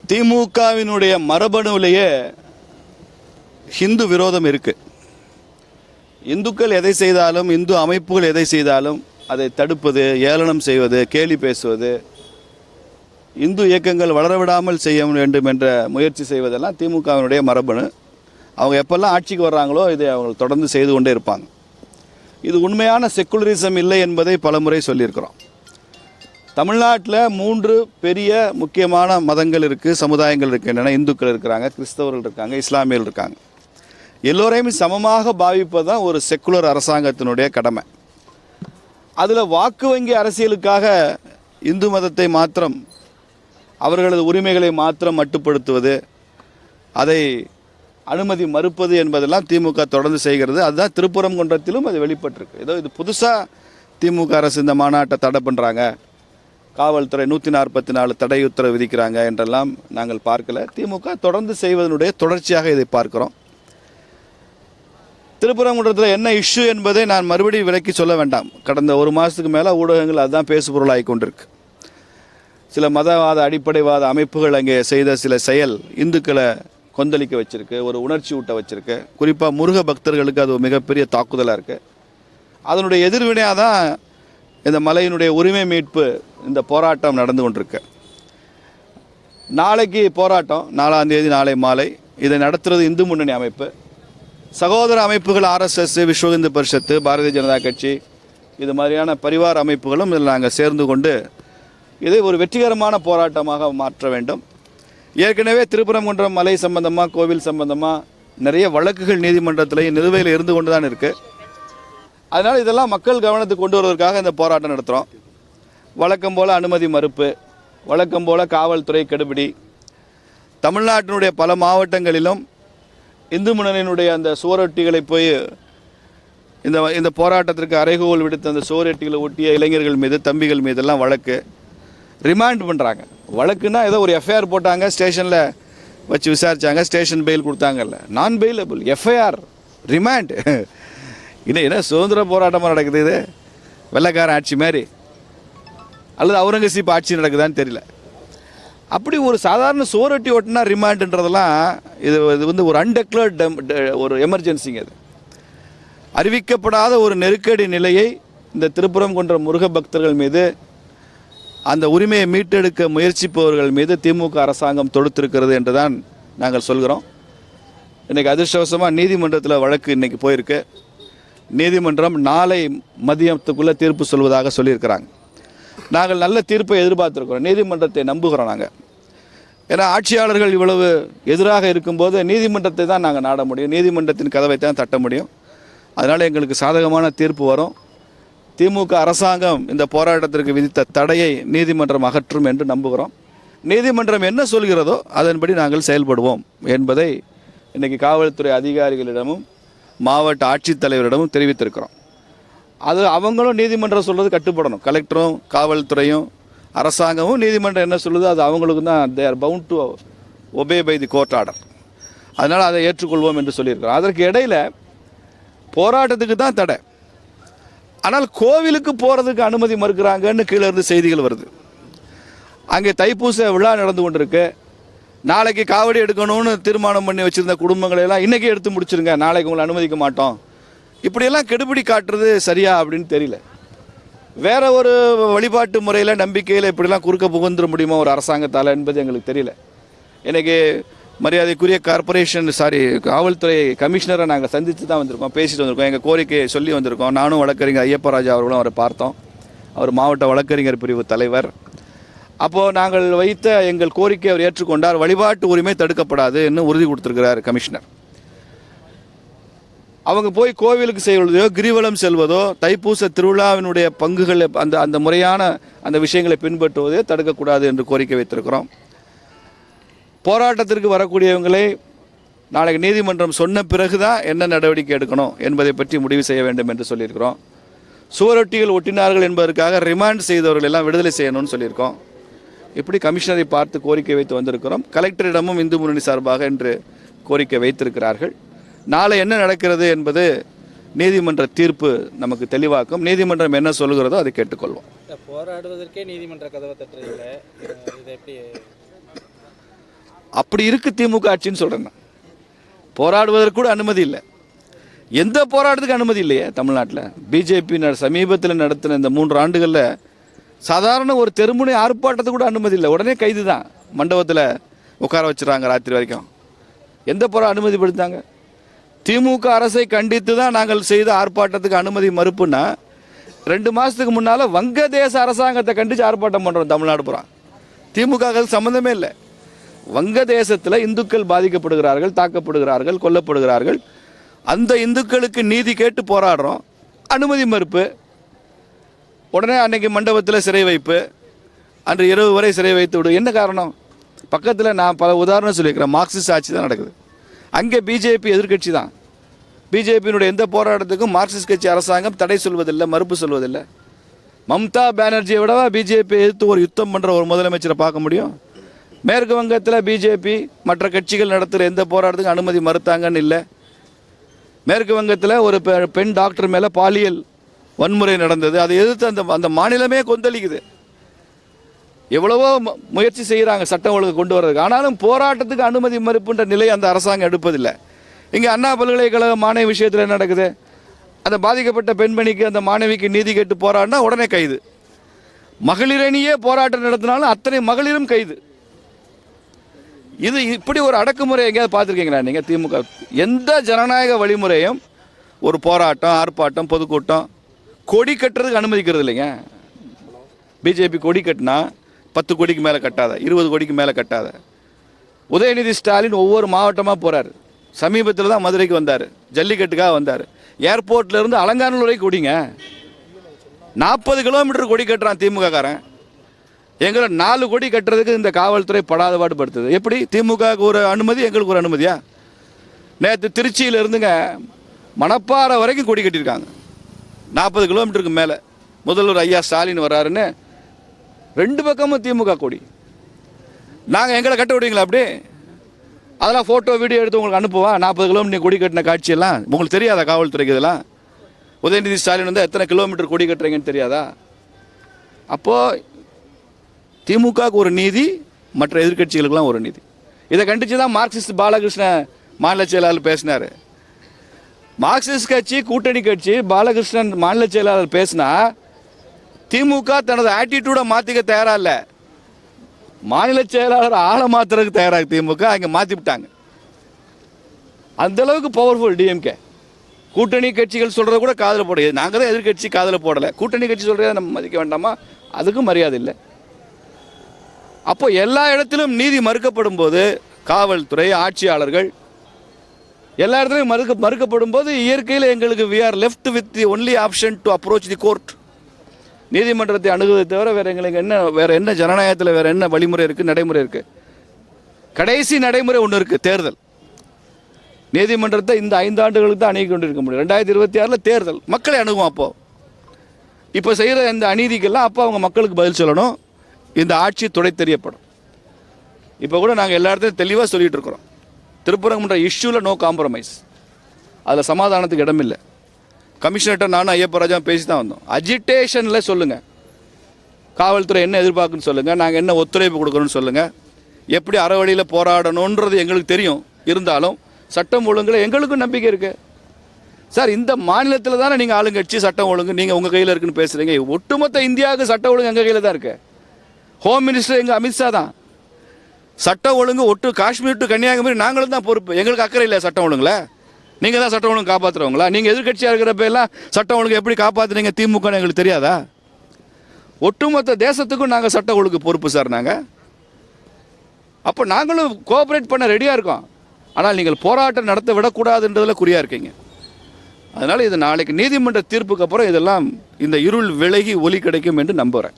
திமுகவினுடைய மரபணுவிலேயே ஹிந்து விரோதம் இருக்குது. இந்துக்கள் எதை செய்தாலும், இந்து அமைப்புகள் எதை செய்தாலும் அதை தடுப்பது, ஏளனம் செய்வது, கேலி பேசுவது, இந்து இயக்கங்கள் வளரவிடாமல் செய்ய வேண்டும் என்ற முயற்சி செய்வதெல்லாம் திமுகவினுடைய மரபணு. அவங்க எப்பெல்லாம் ஆட்சிக்கு வர்றாங்களோ இதை அவங்க தொடர்ந்து செய்து கொண்டே இருப்பாங்க. இது உண்மையான செக்குலரிசம் இல்லை என்பதை பலமுறை சொல்லியிருக்கிறோம். தமிழ்நாட்டில் 3 பெரிய முக்கியமான மதங்கள் இருக்குது, சமுதாயங்கள் இருக்கின்றன. இந்துக்கள் இருக்கிறாங்க, கிறிஸ்தவர்கள் இருக்காங்க, இஸ்லாமியர்கள் இருக்காங்க. எல்லோரையும் சமமாக பாவிப்பது தான் ஒரு செக்குலர் அரசாங்கத்தினுடைய கடமை. அதில் வாக்கு வங்கி அரசியலுக்காக இந்து மதத்தை மாத்திரம், அவர்களது உரிமைகளை மாத்திரம் மட்டுப்படுத்துவது, அதை அனுமதி மறுப்பது என்பதெல்லாம் திமுக தொடர்ந்து செய்கிறது. அதுதான் திருப்பரங்குன்றத்திலும் அது வெளிப்பட்டிருக்கு. ஏதோ இது புதுசாக திமுக அரசு இந்த மாநாட்டை தடை பண்ணுறாங்க, காவல்துறை 144 தடை உத்தரவு விதிக்கிறாங்க என்றெல்லாம் நாங்கள் பார்க்கல. திமுக தொடர்ந்து செய்வதனுடைய தொடர்ச்சியாக இதை பார்க்கிறோம். திருப்பரங்குன்றத்தில் என்ன இஷ்யூ என்பதை நான் மறுபடியும் விலக்கி சொல்ல வேண்டாம். கடந்த 1 மாதத்துக்கு மேலே ஊடகங்கள் அதுதான் பேசுபொருளாகி கொண்டிருக்கு. சில மதவாத அடிப்படைவாத அமைப்புகள் அங்கே செய்த சில செயல் இந்துக்களை கொந்தளிக்க வச்சிருக்கு, ஒரு உணர்ச்சி ஊட்ட வச்சிருக்கு. குறிப்பாக முருக பக்தர்களுக்கு அது ஒரு மிகப்பெரிய தாக்குதலாக இருக்குது. அதனுடைய எதிர்வினையாக தான் இந்த மலையினுடைய உரிமை மீட்பு இந்த போராட்டம் நடந்து கொண்டிருக்கு. நாளைக்கு போராட்டம் 4ஆம் தேதி நாளை மாலை. இதை நடத்துகிறது இந்து முன்னணி அமைப்பு. சகோதர அமைப்புகள் RSS, விஸ்வ இந்து பரிஷத்து, பாரதிய ஜனதா கட்சி, இது மாதிரியான பரிவார அமைப்புகளும் இதில் நாங்கள் சேர்ந்து கொண்டு இதை ஒரு வெற்றிகரமான போராட்டமாக மாற்ற வேண்டும். ஏற்கனவே திருப்பரங்குன்றம் மலை சம்பந்தமாக, கோவில் சம்பந்தமாக நிறைய வழக்குகள் நீதிமன்றத்திலேயும் நிலுவையில் இருந்து கொண்டு தான் இருக்குது. அதனால் இதெல்லாம் மக்கள் கவனத்துக்கு கொண்டு வருவதற்காக இந்த போராட்டம் நடத்துகிறோம். வழக்கம் போல் அனுமதி மறுப்பு, வழக்கம் போல் காவல்துறை கெடுபிடி. தமிழ்நாட்டினுடைய பல மாவட்டங்களிலும் இந்து முன்னணியினுடைய அந்த சுவரொட்டிகளை போய் இந்த போராட்டத்திற்கு அறைகோல் விடுத்த அந்த சுவரொட்டிகளை ஒட்டிய இளைஞர்கள் மீது, தம்பிகள் மீதெல்லாம் வழக்கு ரிமாண்ட் பண்ணுறாங்க. வழக்குன்னா ஏதோ ஒரு எஃப்ஐஆர் போட்டாங்க, ஸ்டேஷனில் வச்சு விசாரித்தாங்க, ஸ்டேஷன் பெயில் கொடுத்தாங்கல்ல, நான் பெயிலபிள் எஃப்ஐஆர் ரிமாண்ட். என்ன சுதந்திர போராட்டமாக நடக்குது? இது வெள்ளைக்காரன் ஆட்சி மாதிரி அல்லது அவுரங்கசீப் ஆட்சி நடக்குதான்னு தெரியல. அப்படி ஒரு சாதாரண சுவரொட்டி ஓட்டினா ரிமாண்டுன்றதெல்லாம் இது ஒரு அன்டெக்ளர்டு ஒரு எமர்ஜென்சிங்க. அது அறிவிக்கப்படாத ஒரு நெருக்கடி நிலையை இந்த திருப்பரங்குன்றம் முருக பக்தர்கள் மீது, அந்த உரிமையை மீட்டெடுக்க முயற்சிப்பவர்கள் மீது திமுக அரசாங்கம் தொடுத்திருக்கிறது என்று தான் நாங்கள் சொல்கிறோம். இன்றைக்கி அதிர்ஷ்டவசமாக நீதிமன்றத்தில் வழக்கு இன்றைக்கி போயிருக்கு. நீதிமன்றம் நாளை மதியத்துக்குள்ளே தீர்ப்பு சொல்வதாக சொல்லியிருக்கிறாங்க. நாங்கள் நல்ல தீர்ப்பை எதிர்பார்த்துருக்கிறோம். நீதிமன்றத்தை நம்புகிறோம் நாங்கள். ஏன்னா ஆட்சியாளர்கள் இவ்வளவு எதிராக இருக்கும்போது நீதிமன்றத்தை தான் நாங்கள் நாட முடியும், நீதிமன்றத்தின் கதவை தான் தட்ட முடியும். அதனால் எங்களுக்கு சாதகமான தீர்ப்பு வரும். திமுக அரசாங்கம் இந்த போராட்டத்திற்கு விதித்த தடையை நீதிமன்றம் அகற்றும் என்று நம்புகிறோம். நீதிமன்றம் என்ன சொல்கிறதோ அதன்படி நாங்கள் செயல்படுவோம் என்பதை இன்றைக்கி காவல்துறை அதிகாரிகளிடமும் மாவட்ட ஆட்சித்தலைவரிடமும் தெரிவித்திருக்கிறோம். அது அவங்களும் நீதிமன்றம் சொல்கிறது கட்டுப்படணும். கலெக்டரும் காவல்துறையும் அரசாங்கமும் நீதிமன்றம் என்ன சொல்லுதோ அது அவங்களுக்கு தான் they are bound to obey by the court order. அதனால் அதை ஏற்றுக்கொள்வோம் என்று சொல்லியிருக்கிறோம். அதற்கு இடையில் போராட்டத்துக்கு தான் தடை, ஆனால் கோவிலுக்கு போகிறதுக்கு அனுமதி மறுக்கிறாங்கன்னு கீழே இருந்து செய்திகள் வருது. அங்கே தைப்பூச விழா நடந்து கொண்டிருக்கு. நாளைக்கு காவடி எடுக்கணும்னு தீர்மானம் பண்ணி வச்சுருந்த குடும்பங்களெல்லாம் இன்றைக்கி எடுத்து முடிச்சிருங்க, நாளைக்கு உங்களை அனுமதிக்க மாட்டோம். இப்படியெல்லாம் கெடுபிடி காட்டுறது சரியா அப்படின்னு தெரியல. வேற ஒரு வழிபாட்டு முறையில், நம்பிக்கையில் இப்படிலாம் குறுக்க புகுந்துட முடியுமா ஒரு அரசாங்கத்தால் என்பது எங்களுக்கு தெரியல. இன்றைக்கி மரியாதைக்குரிய காவல்துறை கமிஷனரை நாங்கள் சந்தித்து தான் வந்திருக்கோம், பேசிட்டு வந்திருக்கோம், எங்கள் கோரிக்கையை சொல்லி வந்திருக்கோம். நானும் வழக்கறிஞர் ஐயப்பராஜா அவர்களும் அவரை பார்த்தோம். அவர் மாவட்ட வழக்கறிஞர் பிரிவு தலைவர். அப்போது நாங்கள் வைத்த எங்கள் கோரிக்கை அவர் ஏற்றுக்கொண்டார். வழிபாட்டு உரிமை தடுக்கப்படாது என்று உறுதி கொடுத்துருக்கிறார் கமிஷனர். அவங்க போய் கோவிலுக்கு செய்வதோ, கிரிவலம் செல்வதோ, தைப்பூச திருவிழாவினுடைய பங்குகள் அந்த முறையான அந்த விஷயங்களை பின்பற்றுவதே தடுக்கக்கூடாது என்று கோரிக்கை வைத்திருக்கிறோம். போராட்டத்திற்கு வரக்கூடியவங்களை நாளைக்கு நீதிமன்றம் சொன்ன பிறகு தான் என்ன நடவடிக்கை எடுக்கணும் என்பதை பற்றி முடிவு செய்ய வேண்டும் என்று சொல்லியிருக்கிறோம். சுவரொட்டிகள் ஒட்டினார்கள் என்பதற்காக ரிமாண்ட் செய்தவர்கள் எல்லாம் விடுதலை செய்யணும்னு சொல்லியிருக்கோம். இப்படி கமிஷனரை பார்த்து கோரிக்கை வைத்து வந்திருக்கிறோம். கலெக்டரிடமும் இந்து முன்னணி சார்பாக என்று கோரிக்கை வைத்திருக்கிறார்கள். நாளை என்ன நடக்கிறது என்பது நீதிமன்ற தீர்ப்பு நமக்கு தெளிவாக்கும். நீதிமன்றம் என்ன சொல்கிறதோ அதை கேட்டுக்கொள்வோம். போராடுவதற்கே நீதிமன்ற கதவை தட்டுறதில்லை, இதை எப்படி? அப்படி இருக்குது திமுக ஆட்சின்னு சொல்கிறேன். போராடுவதற்கு கூட அனுமதி இல்லை. எந்த போராட்டத்துக்கு அனுமதி இல்லையே தமிழ்நாட்டில். பிஜேபி சமீபத்தில் நடத்தின இந்த 3 ஆண்டுகளில் சாதாரண ஒரு தெருமுனை ஆர்ப்பாட்டத்துக்கு கூட அனுமதி இல்லை. உடனே கைது தான், மண்டபத்தில் உட்கார வச்சுறாங்க ராத்திரி வரைக்கும். எந்த அனுமதிப்படுத்தாங்க? திமுக அரசை கண்டித்து தான் நாங்கள் செய்த ஆர்ப்பாட்டத்துக்கு அனுமதி மறுப்புன்னா 2 மாதத்துக்கு முன்னால் வங்கதேச அரசாங்கத்தை கண்டித்து ஆர்ப்பாட்டம் பண்ணுறோம் தமிழ்நாடு பூரா. திமுக சம்மந்தமே இல்லை. வங்கதேசத்தில் இந்துக்கள் பாதிக்கப்படுகிறார்கள், தாக்கப்படுகிறார்கள், கொல்லப்படுகிறார்கள். அந்த இந்துக்களுக்கு நீதி கேட்டு போராடுறோம். அனுமதி மறுப்பு. உடனே அன்னைக்கு மண்டபத்தில் சிறை வைப்பு, அன்று இரவு வரை சிறை வைத்து விடு. என்ன காரணம்? பக்கத்தில் நான் பல உதாரணம் சொல்லியிருக்கிறேன். மார்க்சிஸ்ட் ஆட்சி தான் நடக்குது. அங்கே பிஜேபி எதிர்கட்சி தான். பிஜேபியினுடைய எந்த போராட்டத்துக்கும் மார்க்சிஸ்ட் கட்சி அரசாங்கம் தடை சொல்வதில்லை, மறுப்பு சொல்வதில்லை. மம்தா பானர்ஜியை விடவா பிஜேபி எதிர்த்து ஒரு யுத்தம் பண்ணுற ஒரு முதலமைச்சரை பார்க்க முடியும்? மேற்கு வங்கத்தில் பிஜேபி மற்ற கட்சிகள் நடத்துகிற எந்த போராட்டத்துக்கும் அனுமதி மறுத்தாங்கன்னு இல்லை. மேற்கு வங்கத்தில் ஒரு பெண் டாக்டர் மேலே பாலியல் வன்முறை நடந்தது. அதை எதிர்த்து அந்த மாநிலமே கொந்தளிக்குது. எவ்வளவோ முயற்சி செய்கிறாங்க சட்டம் ஒழுங்கு கொண்டு வர்றதுக்கு. ஆனாலும் போராட்டத்துக்கு அனுமதி மறுப்புன்ற நிலை அந்த அரசாங்கம் எடுப்பதில்லை. இங்கே அண்ணா பல்கலைக்கழக மாணவி விஷயத்தில் என்ன நடக்குது? அந்த பாதிக்கப்பட்ட பெண்மணிக்கு, அந்த மாணவிக்கு நீதி கேட்டு போராடினா உடனே கைது. மகளிரணியே போராட்டம் நடத்தினாலும் அத்தனை மகளிரும் கைது. இது இப்படி ஒரு அடக்குமுறை எங்கேயாவது பார்த்துருக்கீங்களா நீங்கள்? திமுக எந்த ஜனநாயக வழிமுறையும் ஒரு போராட்டம், ஆர்ப்பாட்டம், பொதுக்கூட்டம், கொடி கட்டுறதுக்கு அனுமதிக்கிறது இல்லைங்க. பிஜேபி கொடி கட்டினா 10 கோடிக்கு மேலே கட்டாத, 20 கோடிக்கு மேலே கட்டாத. உதயநிதி ஸ்டாலின் ஒவ்வொரு மாவட்டமாக போகிறார். சமீபத்தில் தான் மதுரைக்கு வந்தார், ஜல்லிக்கட்டுக்காக வந்தார். ஏர்போர்ட்லேருந்து அலங்காநல்லூர் வரைக்கும் கொடிங்க. 40 கிலோமீட்டர் கொடி கட்டுறான் திமுக காரன். எங்களை 4 கோடி கட்டுறதுக்கு இந்த காவல்துறை படாத பாடுபடுத்துது. எப்படி? திமுகவுக்கு ஒரு அனுமதி, எங்களுக்கு ஒரு அனுமதியா? நேற்று திருச்சியில் இருந்துங்க மணப்பாறை வரைக்கும் கொடி கட்டியிருக்காங்க. 40 கிலோமீட்டருக்கு மேலே. முதல்வர் ஐயா ஸ்டாலின் வர்றாருன்னு 2 பக்கமும் திமுக கொடி. நாங்கள் எங்களை கட்ட விடுவீங்களா? அப்படி அதெல்லாம் ஃபோட்டோ வீடியோ எடுத்து உங்களுக்கு அனுப்புவா? 40 கிலோமீட்டர் கொடி கட்டின காட்சியெல்லாம் உங்களுக்கு தெரியாதா? காவல்துறைக்கு இதெல்லாம் உதயநிதி ஸ்டாலின் வந்து எத்தனை கிலோமீட்டர் கொடி கட்டுறீங்கன்னு தெரியாதா? அப்போது திமுகவுக்கு ஒரு நீதி, மற்ற எதிர்கட்சிகளுக்கெல்லாம் ஒரு நீதி. இதை கண்டித்து தான் மார்க்சிஸ்ட் பாலகிருஷ்ண மாநில செயலாளர் பேசினார். மார்க்சிஸ்ட் கட்சி கூட்டணி கட்சி பாலகிருஷ்ணன் மாநில செயலாளர் பேசினா திமுக தனது ஆட்டிடியூடை மாற்றிக்க தயாராக இல்லை. மாநில செயலாளர் ஆளை மாற்றுறதுக்கு தயாராக திமுக அங்கே மாற்றி விட்டாங்க. அந்தளவுக்கு பவர்ஃபுல் டிஎம்கே. கூட்டணி கட்சிகள் சொல்கிறத கூட காதில் போட, நாங்கள் தான் எதிர்கட்சி காதில் போடலை. கூட்டணி கட்சி சொல்கிறத நம்ம மதிக்க வேண்டாமா? அதுக்கும் மரியாதை இல்லை. அப்போ எல்லா இடத்திலும் நீதி மறுக்கப்படும் போது, காவல்துறை, ஆட்சியாளர்கள் எல்லா இடத்துலையும் மறுக்கப்படும் போது, இயற்கையில் எங்களுக்கு we are left with the only option to approach the court. நீதிமன்றத்தை அணுகுவதை தவிர வேறு என்ன ஜனநாயகத்தில் வேறு என்ன வழிமுறை இருக்குது, நடைமுறை இருக்குது? கடைசி நடைமுறை ஒன்று இருக்குது, தேர்தல். நீதிமன்றத்தை இந்த 5 ஆண்டுகளுக்கு தான் அணுகி கொண்டிருக்க முடியும். 2026 தேர்தல், மக்களை அணுகும். அப்போது இப்போ செய்கிற இந்த அநீதிக்கெல்லாம் அப்போ அவங்க மக்களுக்கு பதில் சொல்லணும். இந்த ஆட்சி துடை தெரியப்படும். இப்போ கூட நாங்கள் எல்லா இடத்தையும் தெளிவாக சொல்லிகிட்டு இருக்கிறோம். திருப்பரங்குன்ற இஷ்யூவில் நோ காம்ப்ரமைஸ். அதில் சமாதானத்துக்கு இடமில்லை. கமிஷனர்கிட்ட நானும் ஐயப்பராஜா பேசி தான் வந்தோம். அஜிடேஷனில் சொல்லுங்கள், காவல்துறை என்ன எதிர்பார்க்குன்னு சொல்லுங்கள், நாங்கள் என்ன ஒத்துழைப்பு கொடுக்குறோன்னு சொல்லுங்கள். எப்படி அறவழியில் போராடணுன்றது எங்களுக்கு தெரியும். இருந்தாலும் சட்டம் ஒழுங்கில் எங்களுக்கும் நம்பிக்கை இருக்குது. சார், இந்த மாநிலத்தில் தானே நீங்கள் ஆளுங்கட்சி, சட்டம் ஒழுங்கு நீங்கள் உங்கள் கையில் இருக்குன்னு பேசுகிறீங்க. ஒட்டுமொத்த இந்தியாவுக்கு சட்டம் ஒழுங்கு எங்கள் கையில் தான் இருக்குது. ஹோம் மினிஸ்டர் எங்கள் அமித்ஷா தான். சட்டம் ஒழுங்கு ஒட்டு காஷ்மீர் டு கன்னியாகுமரி நாங்களும் தான் பொறுப்பு. எங்களுக்கு அக்கறை இல்லை சட்டம் ஒழுங்குல. நீங்கள் தான் சட்டம் ஒழுங்கு காப்பாற்றுறவங்களா? நீங்கள் எதிர்கட்சியாக இருக்கிறப்ப எல்லாம் சட்டம் ஒழுங்கு எப்படி காப்பாற்றுறீங்க திமுகன்னு எங்களுக்கு தெரியாதா? ஒட்டுமொத்த தேசத்துக்கும் நாங்கள் சட்டம் ஒழுங்கு பொறுப்பு சார். நாங்கள் அப்போ நாங்களும் கோஆப்ரேட் பண்ண ரெடியாக இருக்கோம். ஆனால் நீங்கள் போராட்டம் நடத்த விடக்கூடாதுன்றதில் குறியாக இருக்கீங்க. அதனால் இது நாளைக்கு நீதிமன்ற தீர்ப்புக்கு அப்புறம் இதெல்லாம் இந்த இருள் விலகி ஒளி கிடைக்கும் என்று நம்புகிறேன்.